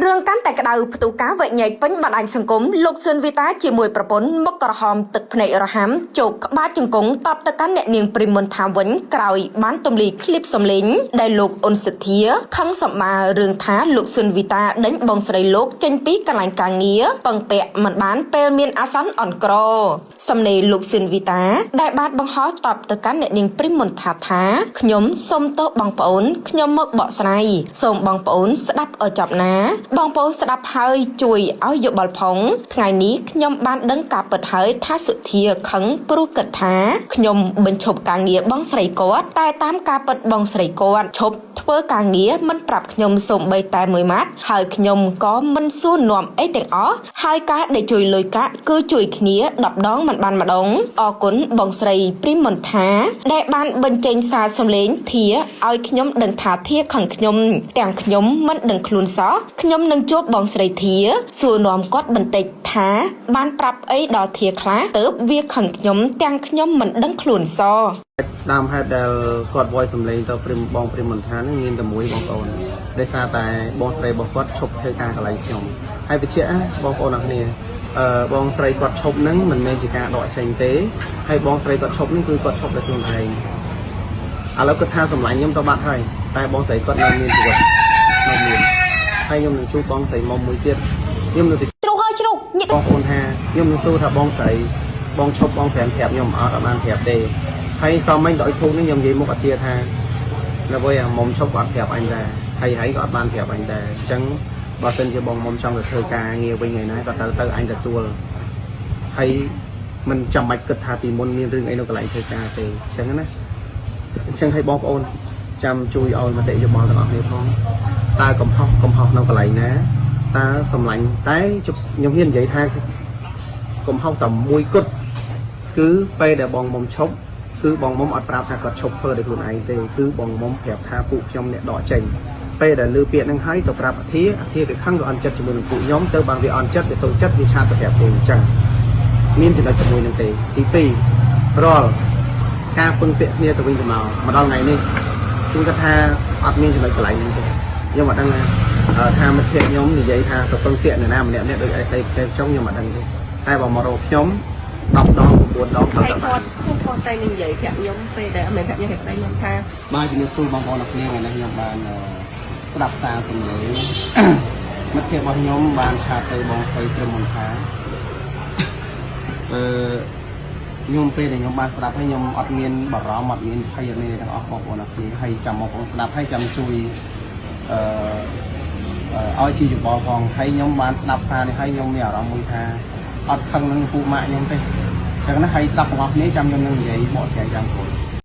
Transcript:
Rương cán tại cái đầu tụ cá vậy nhảy bánh bạn anh sừng cúng lục sơn vi tá chỉ mùiប្រពន្ធមកក្រហមទឹកភ្នែករហាំជោគក្បាច់ជង្គង់តបទៅកាន់អ្នកនាងព្រីមុនថាវិញក្រោយបានទម្លីคลิปសំលេងដែលលោកអ៊ុនសិទ្ធាខឹងសម្មារឿងថាលោកស៊ុនវីតាដេញបងស្រីលោកចេញពីកន្លែងការងារពឹងពាក់មិនបានពេលមានអាសន្នអន់ក្រសំណេរលោកស៊ុនវីតាដែលបានបង្ហោះតបទៅកាន់អ្នកនាងព្រីមុនថាខ្ញុំសូមទោសបងប្អូនខ្ញុំមកបកស្រាយសូមបងប្អូនស្ដាប់ឲ្យចប់ណាបងប្អូនស្ដាប់ហើយជួយឲ្យយោបល់ផងថ្ងៃនេះខ្ញុំបានដឹងការពិតហើយថាសុធាខឹងព្រោះគិតថាខ្ញុំបញ្ឈប់ការងារបងស្រីគាត់តែតាមការពិតបងស្រីគាត់ឈប់ធ្វើការងារមិនប្រាប់ខ្ញុំសូម្បីតែមួយម៉ាត់ហើយខ្ញុំក៏មិនសួរនាំអីទាំងអស់ហើយការដែលជួយលុយកាក់គឺជួយគ្នា10ដងមិនបានម្ដងអរគុណបងស្រីព្រីមុនថាដែលបានបញ្ចេញសារសម្លេងធាឲ្យខ្ញុំដឹងថាធាខឹងខ្ញុំទាំងខ្ញុំមិនដឹងខ្លួនសោះខ្ញុំនឹងជួបបងស្រីធាសួរនាំគាត់បន្តិចថាបានប្រាប់អីដល់ធាខ្លះទៅវាខឹងខ្ញុំទាំងខ្ញុំមិនដឹងខ្លួនសោះដើមហេតុដែលគាត់វាយសម្លេងទៅបងព្រីមុនថានឹងមានតែមួយបងប្អូនដោយសារតែបងស្រីរបស់គាត់ឈប់ធ្វើការកន្លែងខ្ញុំហើយបញ្ជាក់បងប្អូនអរគ្នាបងស្រីគាត់ឈប់នឹងមិនមែនជាការដកចេញទេហើយបងស្រីគាត់ឈប់នឹងគឺគាត់ឈប់ដោយខ្លួនឯងឥឡូវគាត់ថាសម្លាញ់ខ្ញុំទៅបាត់ហើយតែបងស្រីគាត់នៅមានជីវិតនៅមានហើយខ្ញុំនឹងជួបបងស្រីមកមួយទៀតខ្ញុំនឹងជ្រុះហើយជ្រុះបងប្អូនថាខ្ញុំនឹងសួរថាបងស្រីបងឈប់បងប្រាប់ខ្ញុំអត់បានប្រាប់ទេហើយសមមិញទៅឲ្យធូបនេះខ្ញុំនិយាយមុខអធិថានៅវិញមុំឈប់អត់ប្រាប់អញដែរហើយក៏អត់បានប្រាប់អញដែរអញ្ចឹងបើសិនជាបងមុំចង់ទៅធ្វើការងារវិញថ្ងៃណាក៏ទៅអញទទួលហើយមិនចាំបាច់គិតថាពីមុនមានរឿងអីនៅកន្លែងធ្វើការទេអញ្ចឹងណាអញ្ចឹងឲ្យបងប្អូនចាំជួយឲ្យមតិយោបល់ទាំងអស់គ្នាផងតើកំហុសនៅកន្លែងណាតើសម្លាញ់តែខ្ញុំហ៊ាននិយាយថាកំហុសតែមួយគត់គឺពេលដែលបងមុំឈប់គឺបងមុំអត់ប្រាប់ថាគាត់ឈប់ធ្វើដោយខ្លួនឯងទេគឺបងមុំប្រាប់ថាពួកខ្ញុំអ្នកដកចេញពេលដែលលើពាក្យហ្នឹងហើយទៅប្រាប់អធិវាខឹងវាអន់ចិត្តជាមួយនឹងពួកខ្ញុំទៅបានវាអន់ចិត្តវាតូចចិត្តវាឆាតទៅប្រាប់គេអញ្ចឹងមានចំណុចជាមួយនឹងទេទី2រាល់ការពឹងពាក់គ្នាទៅវិញទៅមកដល់ថ្ងៃនេះខ្ញុំគាត់ថាអត់មានចំណុចកន្លែងហ្នឹងទេខ្ញុំអត់ដឹងថាមិត្តភក្តិខ្ញុំនិយាយថាទៅពឹងពាក់នរណាម្នាក់ដូចអីផ្សេងចុងខ្ញុំអត់ដឹងទេតែបើមករកខ្ញុំ10ដង9ដងទៅគាត់តែនិយាយប្រាប់ខ្ញុំពេលដែលមិនប្រាប់ខ្ញុំតែខ្ញុំថាបាទជំរាបសួរបងប្អូនអរគ្នាថ្ងៃនេះខ្ញុំបានស្ដាប់សារសម្លេងមិត្តភក្តិរបស់ខ្ញុំបានឆាតទៅបងស្រីព្រមមិនថាខ្ញុំពេលដែលខ្ញុំបានស្ដាប់ហើយខ្ញុំអត់មានបារម្ភអត់មានភ័យអីទាំងអស់បងប្អូនអរគ្នាហើយចាំបងប្អូនស្ដាប់ហើយចាំជួយឲ្យជាយោបល់ផងហើយខ្ញុំបានស្ដាប់សារនេះហើយខ្ញុំមានអារម្មណ៍មួយថាអត់ខឹងនឹងពូម៉ាក់ខ្ញុំទេអញ្ចឹងណាហើយស្ដាប់ទាំងអស់គ្នាចាំខ្ញុំនឹងនិយាយបកស្រាយយ៉ាងព្រោះ